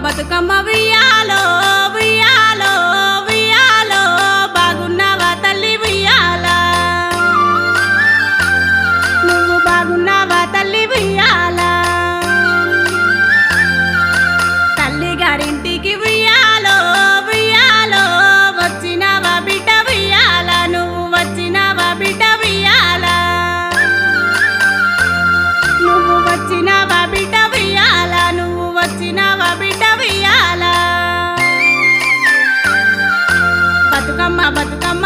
బతుకమ్మ ఉయ్యాలో ఉయ్యాలో ఉయ్యాలో బాగున్నావా తల్లి ఉయ్యాలా నువ్వు బాగున్నావా తల్లి ఉయ్యాలా తల్లి గారింటికి ఉయ్యాలో ఉయ్యాలో వచ్చినావా బిడ్డ ఉయ్యాలా నువ్వు వచ్చినావా బిడ్డ ఉయ్యాలా నువ్వు వచ్చినావా బిడ్డ ఉయ్యాలా నువ్వు వచ్చినావా బిడ్డ ఉయ్యాలా బతుకమ్మ బతుకమ్మ